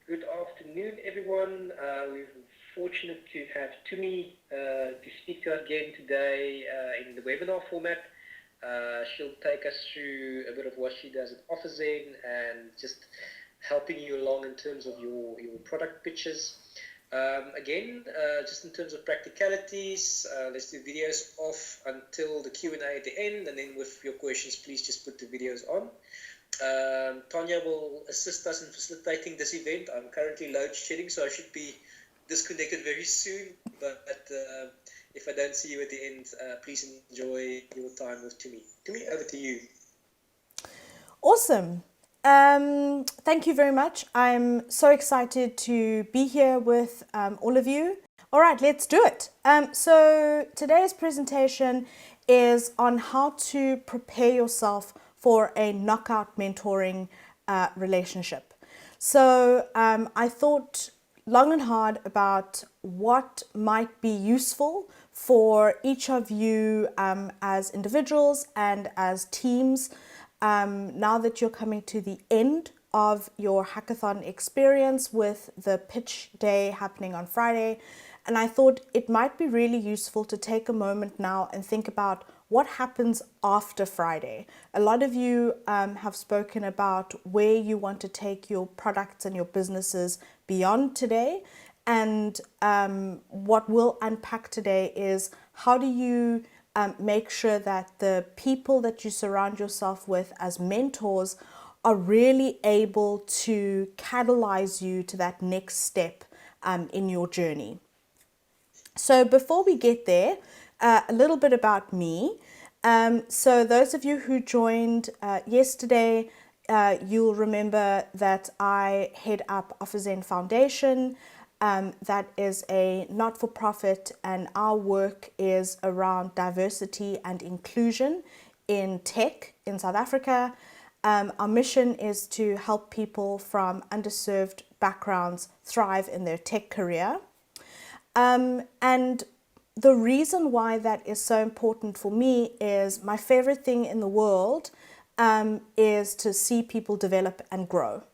Good afternoon, everyone. We're fortunate to have Tumi to speak to us again today in the webinar format. She'll take us through a bit of what she does at OfferZen and just helping you along in terms of your product pitches. Again, just in terms of practicalities, let's do videos off until the Q&A at the end, and then with your questions, please just put the videos on. Tanya will assist us in facilitating this event. I'm currently load shedding, so I should be disconnected very soon. But if I don't see you at the end, please enjoy your time with Tumi. Tumi, over to you. Awesome. Thank you very much. I'm so excited to be here with all of you. All right, let's do it. So today's presentation is on how to prepare yourself for a knockout mentoring relationship. So I thought long and hard about what might be useful for each of you as individuals and as teams now that you're coming to the end of your hackathon experience with the pitch day happening on Friday. And I thought it might be really useful to take a moment now and think about what happens after Friday. A lot of you have spoken about where you want to take your products and your businesses beyond today. And what we'll unpack today is how do you make sure that the people that you surround yourself with as mentors are really able to catalyze you to that next step in your journey. So before we get there, a little bit about me. So those of you who joined yesterday, you'll remember that I head up OfferZen Foundation. That is a not-for-profit, and our work is around diversity and inclusion in tech in South Africa. Our mission is to help people from underserved backgrounds thrive in their tech career. And the reason why that is so important for me is my favorite thing in the world is to see people develop and grow,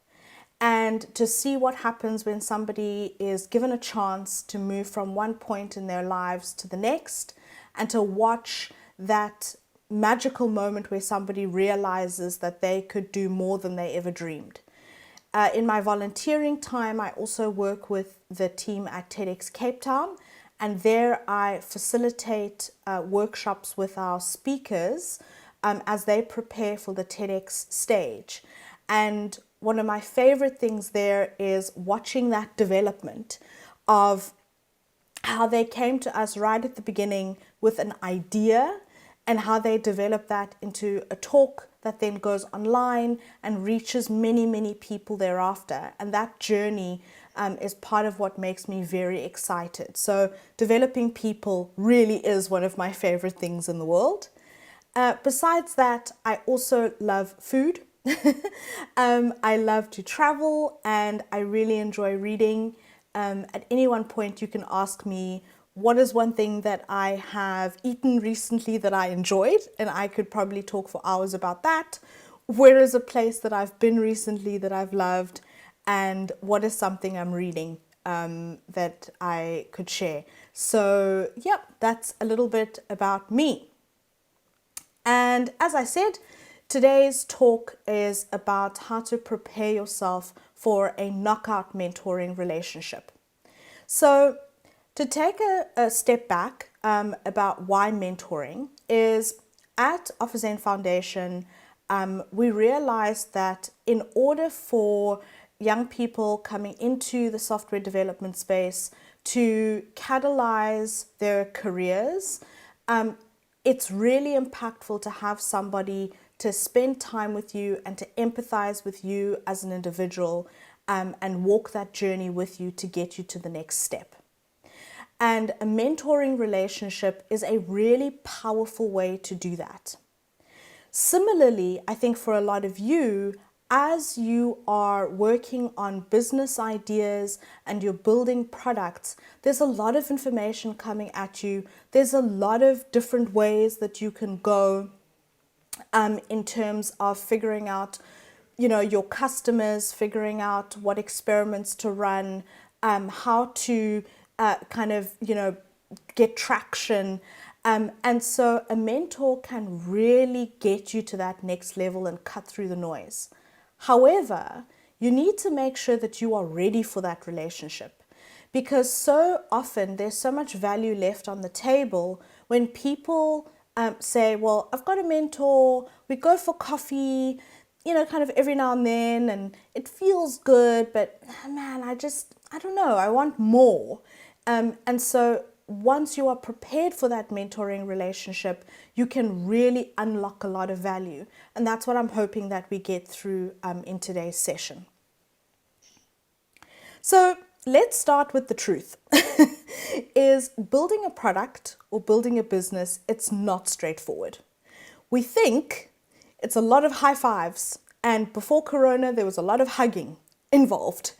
and to see what happens when somebody is given a chance to move from one point in their lives to the next, and to watch that magical moment where somebody realizes that they could do more than they ever dreamed. In my volunteering time, I also work with the team at TEDx Cape Town, and there I facilitate workshops with our speakers as they prepare for the TEDx stage. And one of my favorite things there is watching that development of how they came to us right at the beginning with an idea, and how they develop that into a talk that then goes online and reaches many, many people thereafter. And that journey is part of what makes me very excited. So developing people really is one of my favorite things in the world. Besides that, I also love food. I love to travel, and I really enjoy reading. At any one point you can ask me, what is one thing that I have eaten recently that I enjoyed? And I could probably talk for hours about that. Where is a place that I've been recently that I've loved? And what is something I'm reading that I could share? So yeah, that's a little bit about me. And as I said, today's talk is about how to prepare yourself for a knockout mentoring relationship. So to take a step back about why mentoring is, at OfferZen Foundation, we realized that in order for young people coming into the software development space to catalyze their careers, it's really impactful to have somebody to spend time with you and to empathize with you as an individual, and walk that journey with you to get you to the next step. And a mentoring relationship is a really powerful way to do that. Similarly, I think for a lot of you, as you are working on business ideas and you're building products, there's a lot of information coming at you. There's a lot of different ways that you can go in terms of figuring out your customers, figuring out what experiments to run, how to get traction. And so a mentor can really get you to that next level and cut through the noise. However, you need to make sure that you are ready for that relationship, because so often there's so much value left on the table when people say, well, I've got a mentor, we go for coffee, kind of every now and then, and it feels good, but man, I don't know, I want more. And so once you are prepared for that mentoring relationship, you can really unlock a lot of value. And that's what I'm hoping that we get through in today's session. So let's start with the truth. Is building a product or building a business, it's not straightforward. We think it's a lot of high fives, and before Corona, there was a lot of hugging involved.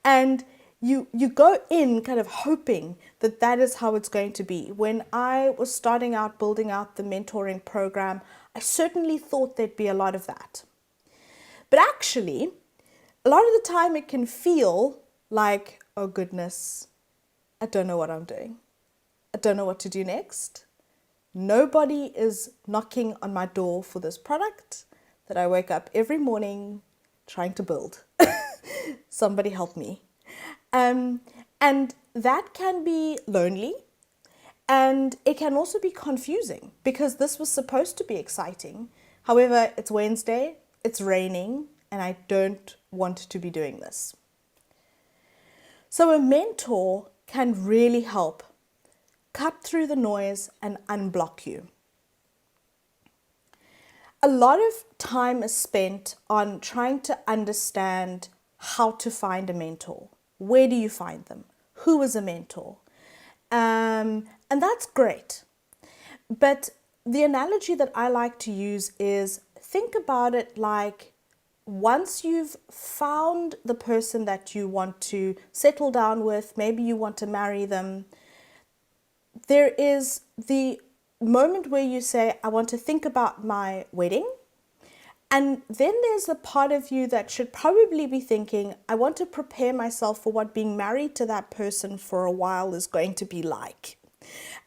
And you go in kind of hoping that that is how it's going to be. When I was starting out building out the mentoring program, I certainly thought there'd be a lot of that. But actually, a lot of the time it can feel like, oh goodness, I don't know what I'm doing. I don't know what to do next. Nobody is knocking on my door for this product that I wake up every morning trying to build. Somebody help me. And that can be lonely, and it can also be confusing, because this was supposed to be exciting. However, it's Wednesday, it's raining, and I don't want to be doing this. So a mentor can really help cut through the noise and unblock you. A lot of time is spent on trying to understand how to find a mentor. Where do you find them? Who is a mentor? And that's great. But the analogy that I like to use is, think about it like, once you've found the person that you want to settle down with, maybe you want to marry them, there is the moment where you say, I want to think about my wedding. And then there's the part of you that should probably be thinking, I want to prepare myself for what being married to that person for a while is going to be like.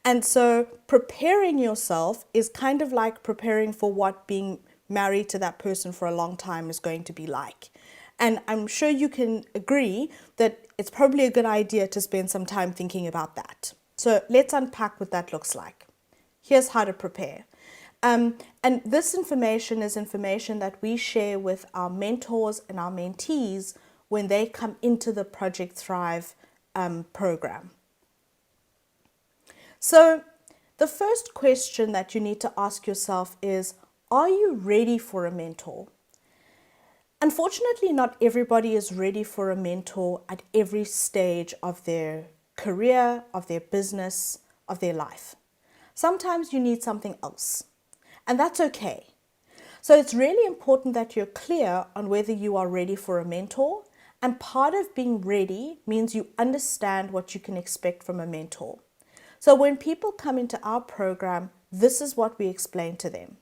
And so preparing yourself is kind of like preparing for what being married to that person for a long time is going to be like. And I'm sure you can agree that it's probably a good idea to spend some time thinking about that. So let's unpack what that looks like. Here's how to prepare. And this information is information that we share with our mentors and our mentees when they come into the Project Thrive program. So the first question that you need to ask yourself is, are you ready for a mentor? Unfortunately, not everybody is ready for a mentor at every stage of their career, of their business, of their life. Sometimes you need something else, and that's okay. So it's really important that you're clear on whether you are ready for a mentor, and part of being ready means you understand what you can expect from a mentor. So when people come into our program, this is what we explain to them.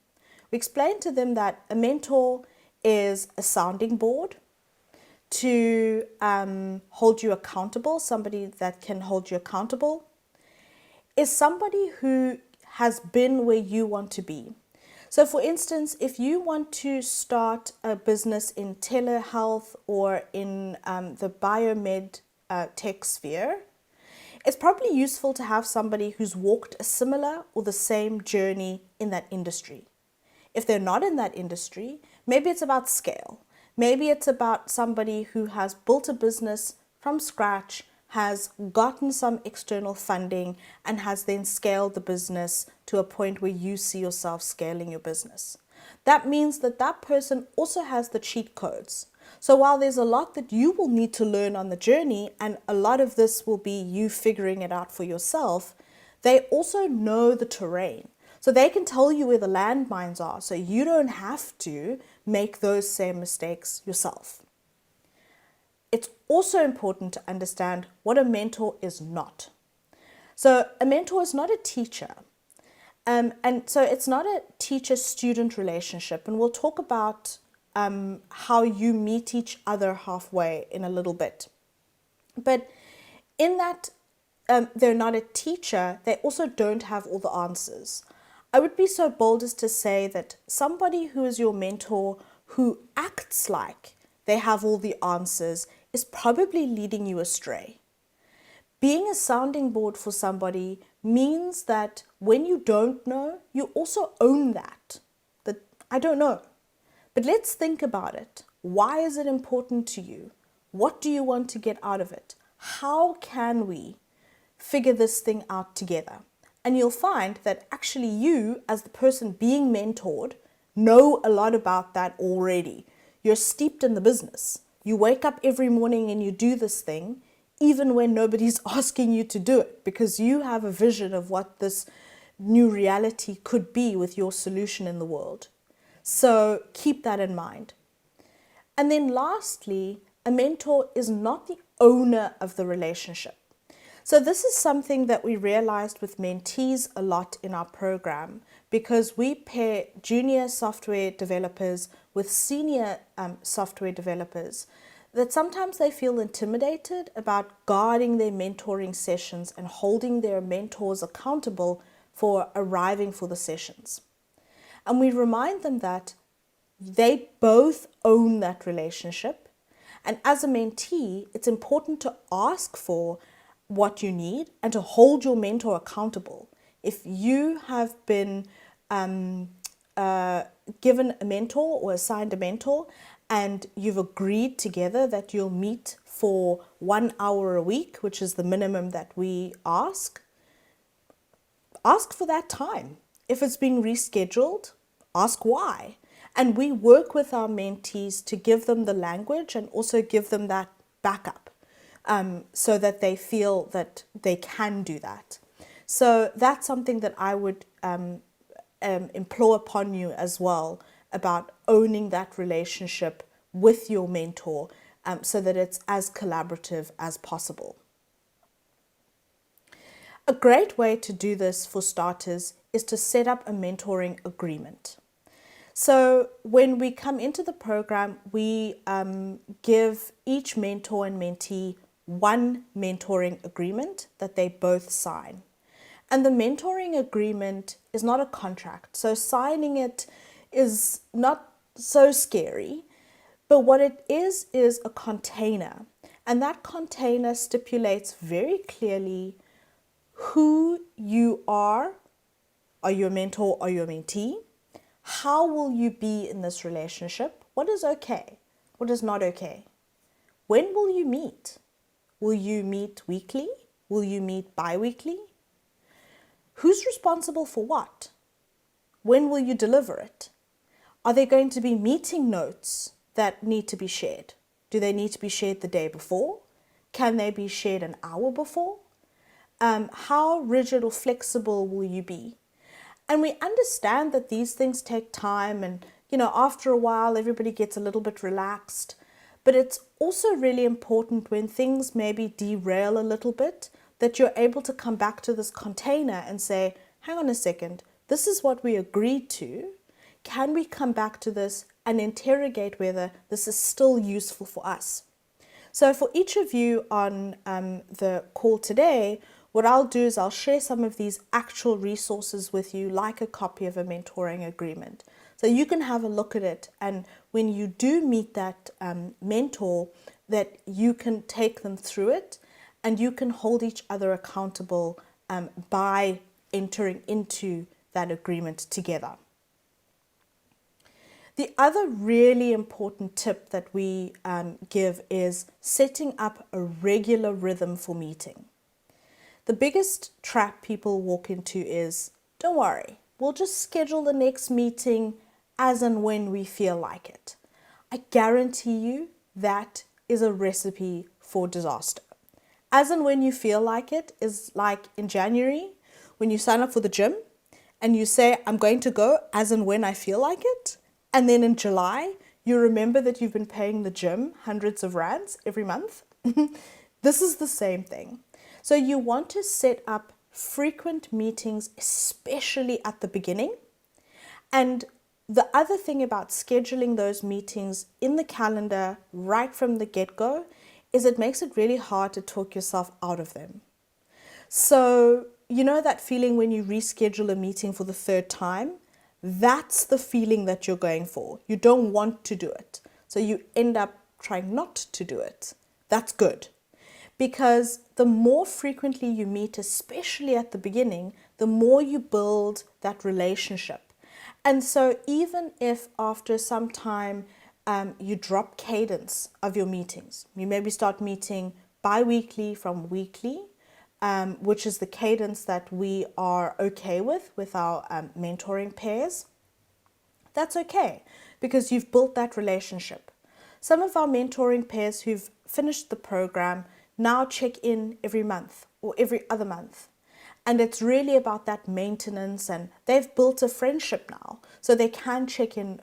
We explain to them that a mentor is a sounding board to hold you accountable, somebody that can hold you accountable, is somebody who has been where you want to be. So for instance, if you want to start a business in telehealth or in the biomed tech sphere, it's probably useful to have somebody who's walked a similar or the same journey in that industry. If they're not in that industry, maybe it's about scale. Maybe it's about somebody who has built a business from scratch, has gotten some external funding, and has then scaled the business to a point where you see yourself scaling your business. That means that that person also has the cheat codes. So while there's a lot that you will need to learn on the journey, and a lot of this will be you figuring it out for yourself, they also know the terrain. So they can tell you where the landmines are, so you don't have to make those same mistakes yourself. It's also important to understand what a mentor is not. So a mentor is not a teacher. And so it's not a teacher-student relationship. And we'll talk about how you meet each other halfway in a little bit. But in that they're not a teacher, they also don't have all the answers. I would be so bold as to say that somebody who is your mentor who acts like they have all the answers is probably leading you astray. Being a sounding board for somebody means that when you don't know, you also own that. That I don't know. But let's think about it. Why is it important to you? What do you want to get out of it? How can we figure this thing out together? And you'll find that actually you, as the person being mentored, know a lot about that already. You're steeped in the business. You wake up every morning and you do this thing, even when nobody's asking you to do it, because you have a vision of what this new reality could be with your solution in the world. So keep that in mind. And then lastly, a mentor is not the owner of the relationship. So this is something that we realized with mentees a lot in our program, because we pair junior software developers with senior software developers, that sometimes they feel intimidated about guarding their mentoring sessions and holding their mentors accountable for arriving for the sessions. And we remind them that they both own that relationship. And as a mentee, it's important to ask for what you need and to hold your mentor accountable. If you have been given a mentor or assigned a mentor and you've agreed together that you'll meet for 1 hour a week, which is the minimum that we ask for that time. If it's being rescheduled, ask why. And we work with our mentees to give them the language and also give them that backup so that they feel that they can do that. So that's something that I would implore upon you as well, about owning that relationship with your mentor so that it's as collaborative as possible. A great way to do this, for starters, is to set up a mentoring agreement. So when we come into the program, we give each mentor and mentee one mentoring agreement that they both sign. And the mentoring agreement is not a contract, so signing it is not so scary. But what it is a container. And that container stipulates very clearly who you are you a mentor, are you a mentee? How will you be in this relationship? What is okay? What is not okay? When will you meet? Will you meet weekly? Will you meet bi-weekly? Who's responsible for what? When will you deliver it? Are there going to be meeting notes that need to be shared? Do they need to be shared the day before? Can they be shared an hour before? How rigid or flexible will you be? And we understand that these things take time and, after a while, everybody gets a little bit relaxed. But it's also really important when things maybe derail a little bit, that you're able to come back to this container and say, hang on a second, this is what we agreed to. Can we come back to this and interrogate whether this is still useful for us? So for each of you on the call today, what I'll do is I'll share some of these actual resources with you, like a copy of a mentoring agreement. So you can have a look at it, and when you do meet that mentor, that you can take them through it and you can hold each other accountable by entering into that agreement together. The other really important tip that we give is setting up a regular rhythm for meeting. The biggest trap people walk into is, don't worry, we'll just schedule the next meeting as and when we feel like it. I guarantee you that is a recipe for disaster. As and when you feel like it is like in January when you sign up for the gym and you say, I'm going to go as and when I feel like it. And then in July, you remember that you've been paying the gym hundreds of rands every month. This is the same thing. So you want to set up frequent meetings, especially at the beginning. And The other thing about scheduling those meetings in the calendar right from the get-go is it makes it really hard to talk yourself out of them. So, you know that feeling when you reschedule a meeting for the third time? That's the feeling that you're going for. You don't want to do it. So you end up trying not to do it. That's good. Because the more frequently you meet, especially at the beginning, the more you build that relationship. And so even if after some time you drop cadence of your meetings, you maybe start meeting bi-weekly from weekly, which is the cadence that we are okay with our mentoring pairs, that's okay because you've built that relationship. Some of our mentoring pairs who've finished the program now check in every month or every other month. And it's really about that maintenance, and they've built a friendship now, so they can check in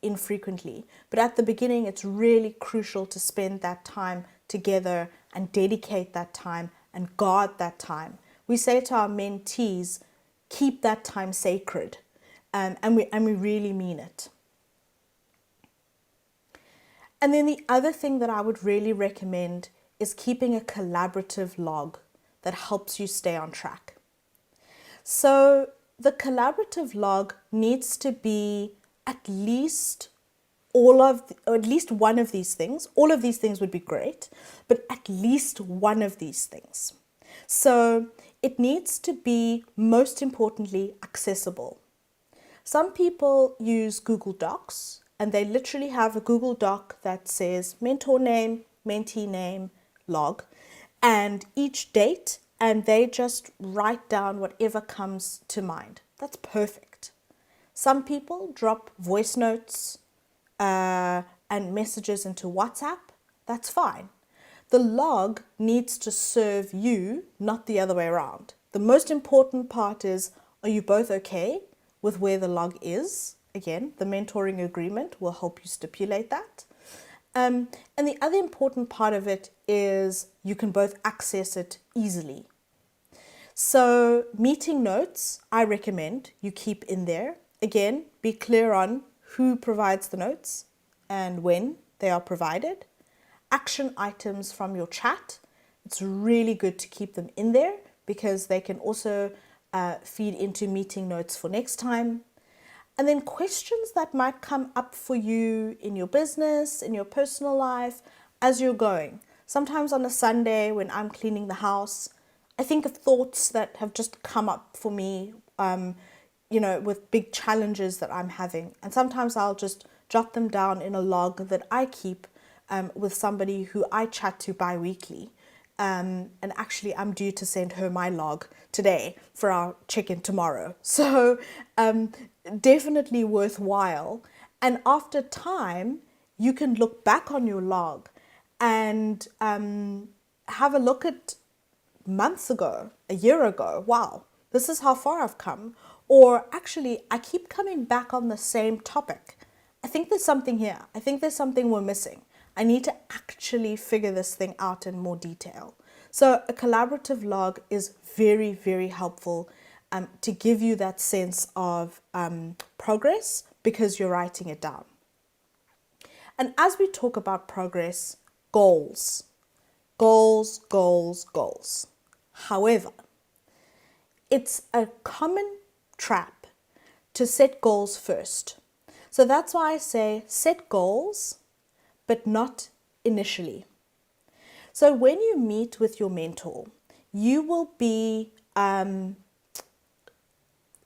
infrequently. But at the beginning, it's really crucial to spend that time together and dedicate that time and guard that time. We say to our mentees, keep that time sacred, and we really mean it. And then the other thing that I would really recommend is keeping a collaborative log that helps you stay on track. So the collaborative log needs to be at least or at least one of these things. All of these things would be great, but at least one of these things. So it needs to be, most importantly, accessible. Some people use Google Docs, and they literally have a Google Doc that says mentor name, mentee name, log, and each date, and they just write down whatever comes to mind. That's perfect. Some people drop voice notes and messages into WhatsApp. That's fine. The log needs to serve you, not the other way around. The most important part is, are you both okay with where the log is? Again, the mentoring agreement will help you stipulate that. And the other important part of it is you can both access it easily. So meeting notes, I recommend you keep in there. Again, be clear on who provides the notes and when they are provided. Action items from your chat, it's really good to keep them in there because they can also feed into meeting notes for next time. And then questions that might come up for you in your business, in your personal life, as you're going. Sometimes on a Sunday when I'm cleaning the house, I think of thoughts that have just come up for me, with big challenges that I'm having. And sometimes I'll just jot them down in a log that I keep with somebody who I chat to bi-weekly. And actually, I'm due to send her my log today for our check-in tomorrow. So definitely worthwhile. And after time, you can look back on your log and have a look at months ago, a year ago. Wow, this is how far I've come. Or actually, I keep coming back on the same topic. I think there's something here. I think there's something we're missing. I need to actually figure this thing out in more detail. So a collaborative log is very, very helpful to give you that sense of progress because you're writing it down. And as we talk about progress, goals. Goals, goals, goals. However, it's a common trap to set goals first. So that's why I say set goals, but not initially. So when you meet with your mentor, you will be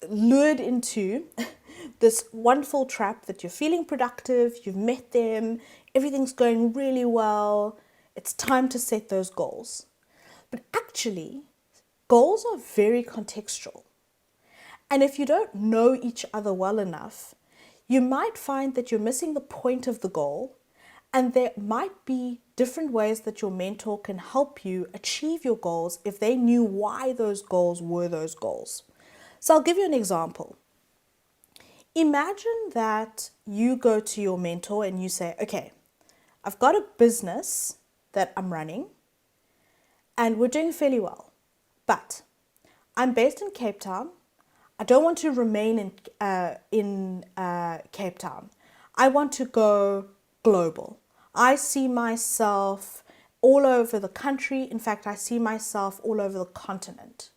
lured into this wonderful trap that you're feeling productive, you've met them, everything's going really well, it's time to set those goals. But actually, goals are very contextual. And if you don't know each other well enough, you might find that you're missing the point of the goal, and there might be different ways that your mentor can help you achieve your goals if they knew why those goals were those goals. So I'll give you an example. Imagine that you go to your mentor and you say, okay, I've got a business that I'm running and we're doing fairly well, but I'm based in Cape Town. I don't want to remain in Cape Town. I want to go global. I see myself all over the country. In fact, I see myself all over the continent.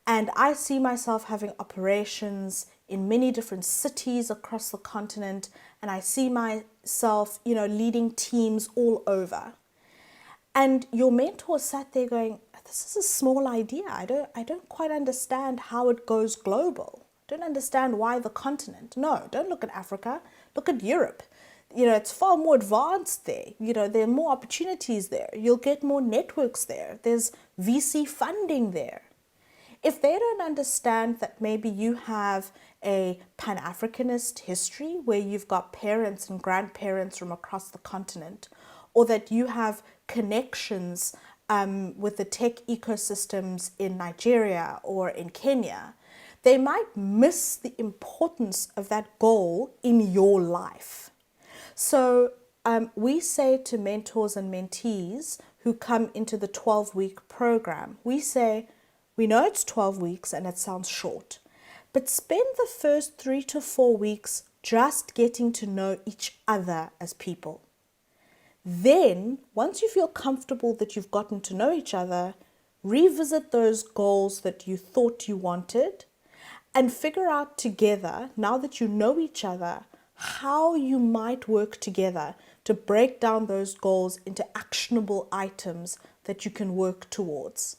And I see myself having operations in many different cities across the continent. And I see myself, leading teams all over. And your mentor sat there going, this is a small idea. I don't quite understand how it goes global. I don't understand why the continent. No, don't look at Africa. Look at Europe. It's far more advanced there. There are more opportunities there. You'll get more networks there. There's VC funding there. If they don't understand that maybe you have a Pan-Africanist history where you've got parents and grandparents from across the continent, or that you have connections with the tech ecosystems in Nigeria or in Kenya, they might miss the importance of that goal in your life. So we say to mentors and mentees who come into the 12-week program, we say, we know it's 12 weeks and it sounds short, but spend the first 3 to 4 weeks just getting to know each other as people. Then, once you feel comfortable that you've gotten to know each other, revisit those goals that you thought you wanted and figure out together, now that you know each other, how you might work together to break down those goals into actionable items that you can work towards.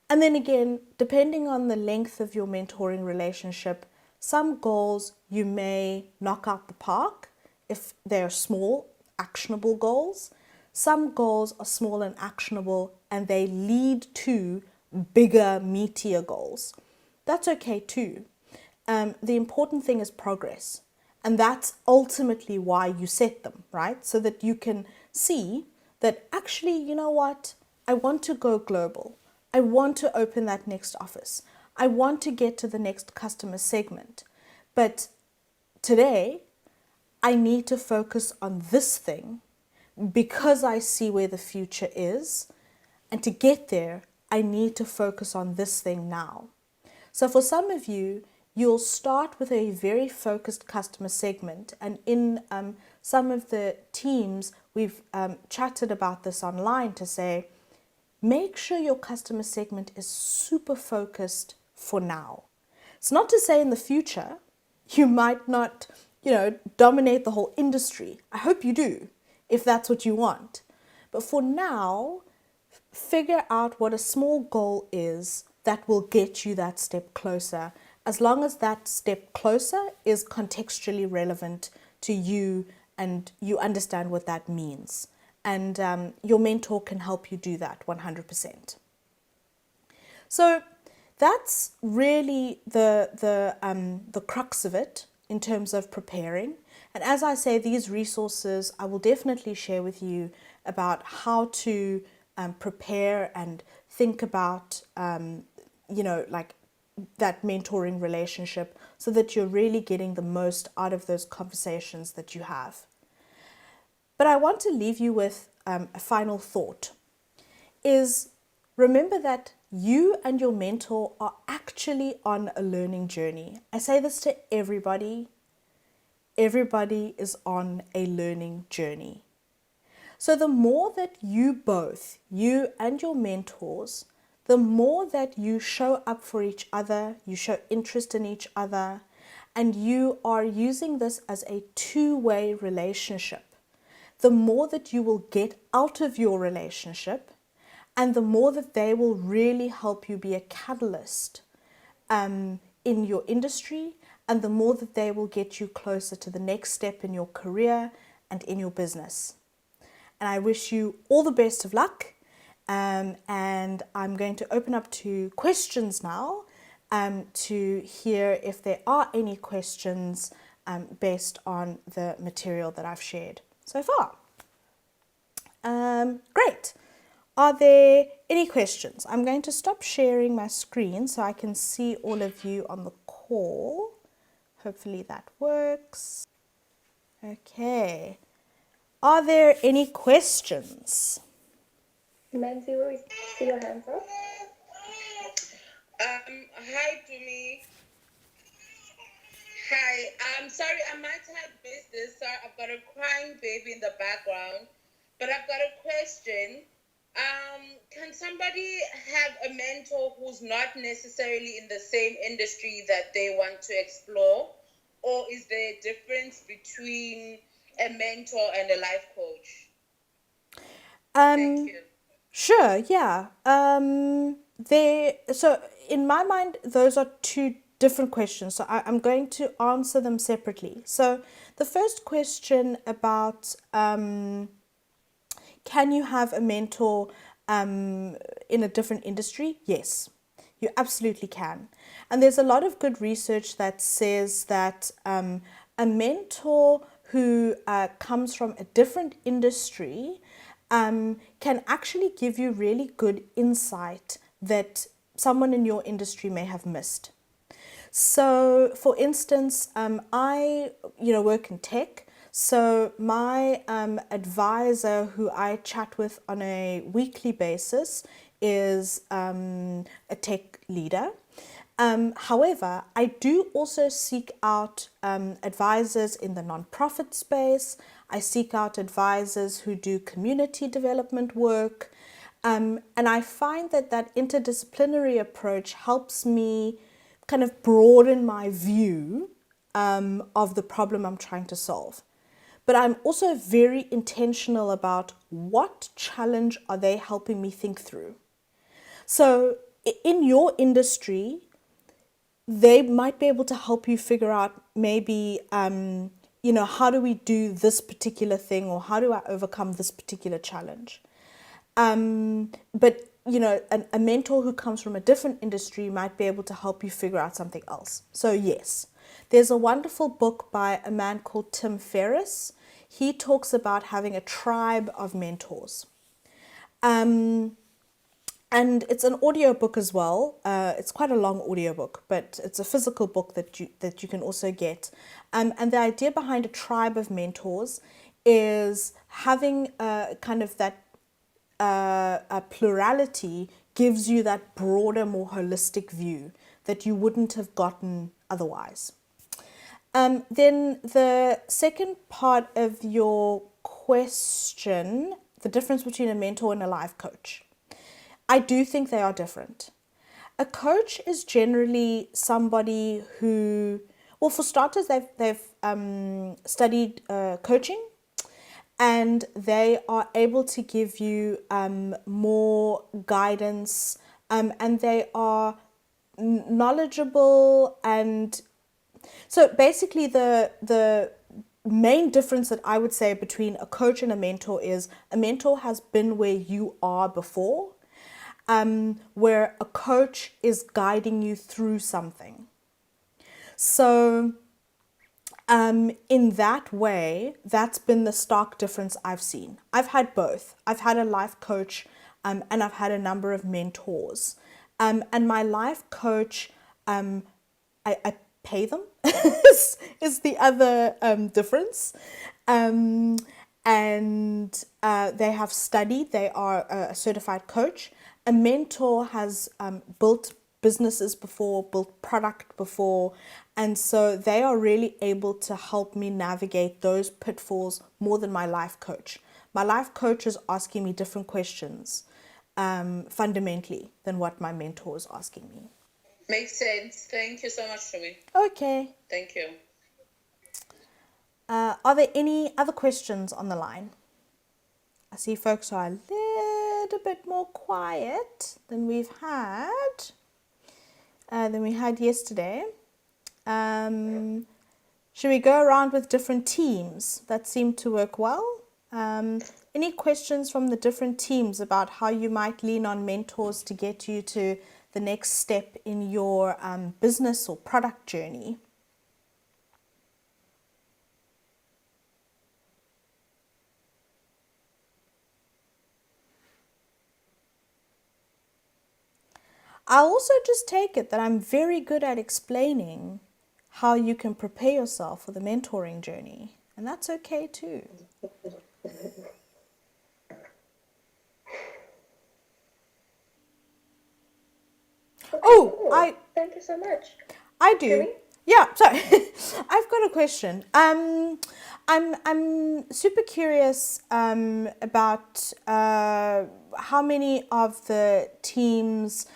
And then again, depending on the length of your mentoring relationship, some goals you may knock out the park if they're small, actionable goals. Some goals are small and actionable and they lead to bigger, meatier goals. That's okay too. The important thing is progress. And that's ultimately why you set them, right? So that you can see that actually, you know what? I want to go global. I want to open that next office. I want to get to the next customer segment. But today, I need to focus on this thing because I see where the future is. And to get there, I need to focus on this thing now. So for some of you, you'll start with a very focused customer segment. And in some of the teams, we've chatted about this online to say, make sure your customer segment is super focused for now. It's not to say in the future, you might not, dominate the whole industry. I hope you do, if that's what you want. But for now, figure out what a small goal is that will get you that step closer, as long as that step closer is contextually relevant to you and you understand what that means. And your mentor can help you do that 100%. So that's really the crux of it in terms of preparing. And as I say, these resources I will definitely share with you about how to prepare and think about, like that mentoring relationship so that you're really getting the most out of those conversations that you have. But I want to leave you with a final thought, is remember that you and your mentor are actually on a learning journey. I say this to everybody. Everybody is on a learning journey. So the more that you and your mentors, the more that you show up for each other, you show interest in each other, and you are using this as a two-way relationship, the more that you will get out of your relationship, and the more that they will really help you be a catalyst in your industry, and the more that they will get you closer to the next step in your career and in your business. And I wish you all the best of luck. And I'm going to open up to questions now to hear if there are any questions based on the material that I've shared so far. Great. Are there any questions? I'm going to stop sharing my screen so I can see all of you on the call. Hopefully that works. Okay. Are there any questions? Nancy, we see your hands up. Hi, Tumi. Hi, I'm sorry, I might have missed this. Sorry, I've got a crying baby in the background, but I've got a question. Can somebody have a mentor who's not necessarily in the same industry that they want to explore? Or is there a difference between a mentor and a life coach? Thank you. Sure, yeah. So in my mind, those are two different questions. So I'm going to answer them separately. So the first question about can you have a mentor in a different industry? Yes, you absolutely can. And there's a lot of good research that says that a mentor who comes from a different industry can actually give you really good insight that someone in your industry may have missed. So, for instance, I work in tech. So my advisor, who I chat with on a weekly basis, is a tech leader. However, I do also seek out advisors in the nonprofit space. I seek out advisors who do community development work. And I find that that interdisciplinary approach helps me kind of broaden my view of the problem I'm trying to solve. But I'm also very intentional about what challenge are they helping me think through. So in your industry, they might be able to help you figure out maybe, how do we do this particular thing, or how do I overcome this particular challenge? But a mentor who comes from a different industry might be able to help you figure out something else. So yes, there's a wonderful book by a man called Tim Ferriss. He talks about having a tribe of mentors. And it's an audiobook as well. It's quite a long audiobook, but it's a physical book that you can also get. And the idea behind a tribe of mentors is having kind of that a plurality gives you that broader, more holistic view that you wouldn't have gotten otherwise. Then the second part of your question, the difference between a mentor and a life coach. I do think they are different. A coach is generally somebody who, well, for starters, they've studied coaching, and they are able to give you more guidance, and they are knowledgeable. And so basically the main difference that I would say between a coach and a mentor is a mentor has been where you are before, where a coach is guiding you through something. So in that way, that's been the stark difference I've seen. I've had both. I've had a life coach, and I've had a number of mentors. And my life coach, I pay them, is the other difference. And they have studied, they are a certified coach. A mentor has built businesses before, built product before, and so they are really able to help me navigate those pitfalls more than my life coach. My life coach is asking me different questions fundamentally than what my mentor is asking me. Makes sense. Thank you so much, Tumi. Okay. Thank you. Are there any other questions on the line? I see folks are a little bit more quiet than we've had, than we had yesterday. Should we go around with different teams? That seemed to work well. Any questions from the different teams about how you might lean on mentors to get you to the next step in your business or product journey? I'll also just take it that I'm very good at explaining how you can prepare yourself for the mentoring journey. And that's okay too. Okay, cool. Thank you so much. I do. Tumi? Yeah, sorry. I've got a question. I'm super curious about how many of the teams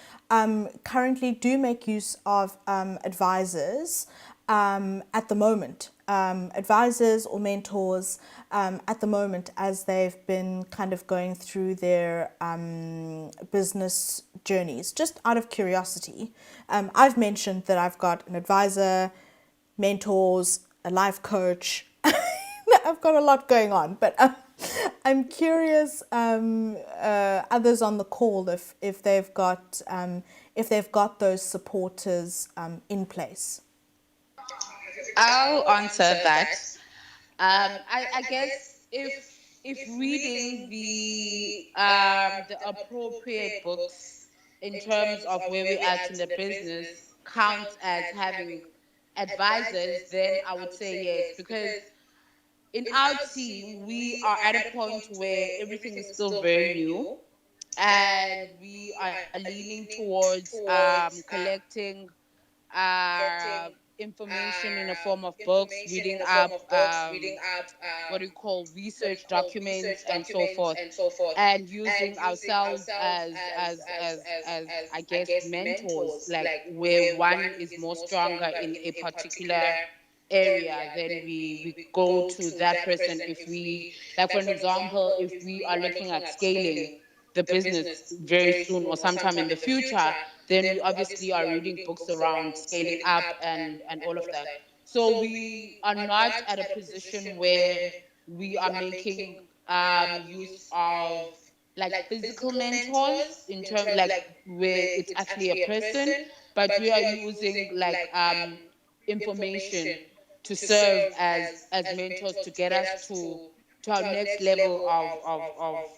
currently do make use of advisors at the moment, advisors or mentors at the moment as they've been kind of going through their business journeys. Just out of curiosity, I've mentioned that I've got an advisor, mentors, a life coach. I've got a lot going on, but I'm curious others on the call if they've got those supporters in place. I'll answer that. I guess if reading the appropriate books in terms of where we're at in the business counts as having advisors, then I would say yes, because in our team we are at a point where everything is still very new, and we are leaning towards collecting information in a form of books, reading up what do you call research documents and so forth, and using ourselves as I guess mentors, like where one is more stronger in a particular area, then we go to that person. If we, like for an example, if we are looking at scaling the business very soon or sometime in the future, then we obviously are reading books around scaling up and all of that. So we are not at a position where we are making use of like physical mentors in terms like where it's actually a person, but we are using like information to serve as mentors to get us to our next level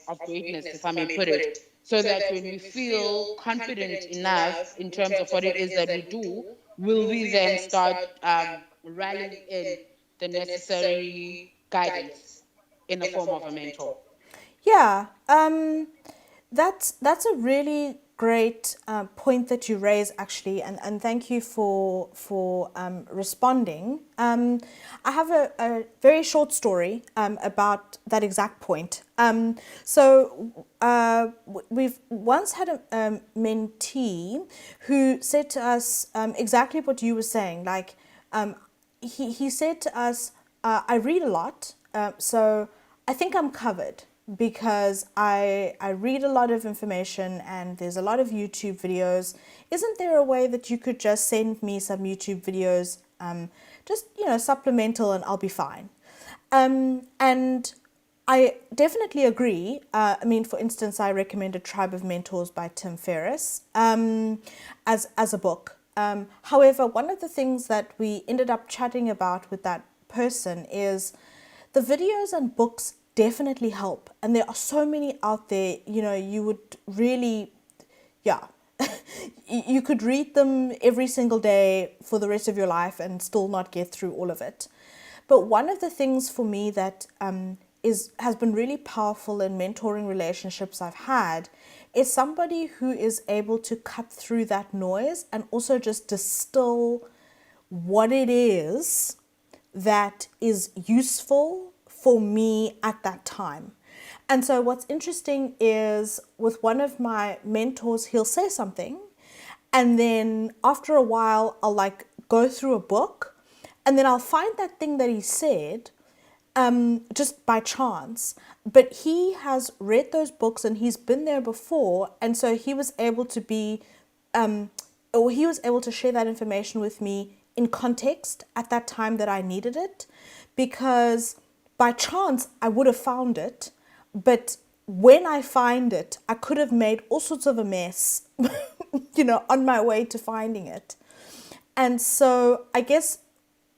of greatness, if I may put it, so that when we feel confident enough in terms of what it is that we do, will we then start rallying in the necessary guidance in the form of a mentor. Yeah, that's a really great point that you raise, actually, and thank you for responding. I have a very short story about that exact point. We've once had a mentee who said to us exactly what you were saying. Like, he said to us, I read a lot, so I think I'm covered because I read a lot of information and there's a lot of YouTube videos. Isn't there a way that you could just send me some YouTube videos, just, supplemental, and I'll be fine? And I definitely agree. I mean, for instance, I recommended Tribe of Mentors by Tim Ferriss as a book. However, one of the things that we ended up chatting about with that person is the videos and books definitely help. And there are so many out there, you would really, yeah, you could read them every single day for the rest of your life and still not get through all of it. But one of the things for me that has been really powerful in mentoring relationships I've had is somebody who is able to cut through that noise and also just distill what it is that is useful for me at that time. And so what's interesting is with one of my mentors, he'll say something, and then after a while I'll like go through a book, and then I'll find that thing that he said just by chance. But he has read those books and he's been there before, and so he was able to share that information with me in context at that time that I needed it, because by chance I would have found it, but when I find it, I could have made all sorts of a mess, on my way to finding it. And so I guess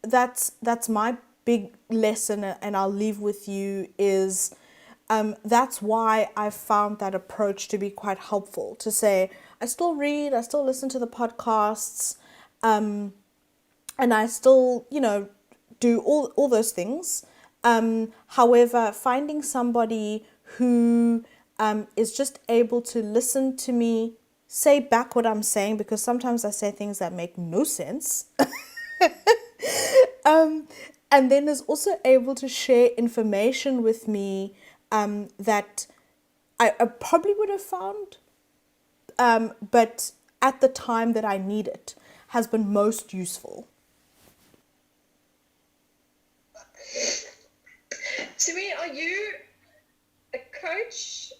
that's my big lesson, and I'll leave with you is that's why I found that approach to be quite helpful, to say I still read, I still listen to the podcasts, and I still, do all those things. However, finding somebody who is just able to listen to me say back what I'm saying, because sometimes I say things that make no sense, And then is also able to share information with me that I probably would have found, but at the time that I need it, has been most useful. Tumi, are you a coach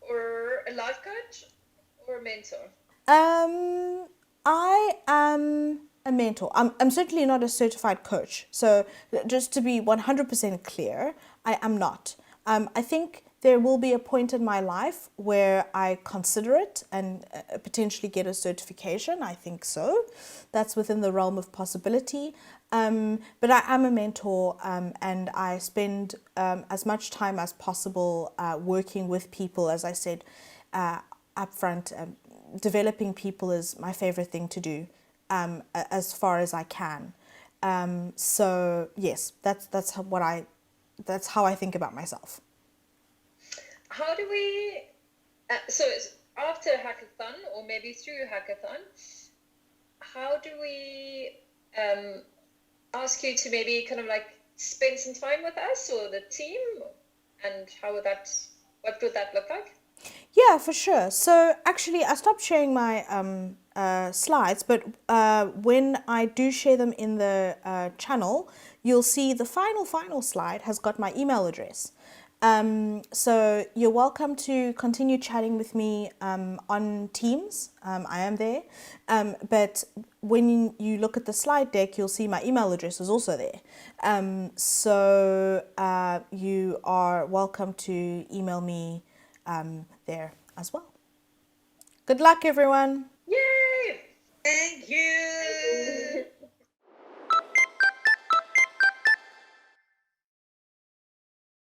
or a life coach or a mentor? I am a mentor. I'm certainly not a certified coach. So just to be 100% clear, I am not. I think there will be a point in my life where I consider it and potentially get a certification. I think so. That's within the realm of possibility. But I am a mentor, and I spend as much time as possible working with people, as I said upfront. Developing people is my favorite thing to do, as far as I can. So yes, that's how I think about myself. How do we, so it's after a hackathon or maybe through a hackathon, how do we ask you to maybe kind of like spend some time with us or the team, and what would that look like? Yeah, for sure. So actually, I stopped sharing my slides, but when I do share them in the channel, you'll see the final slide has got my email address. So you're welcome to continue chatting with me on Teams. I am there. But when you look at the slide deck, you'll see my email address is also there. So you are welcome to email me there as well. Good luck, everyone. Yay! Thank you.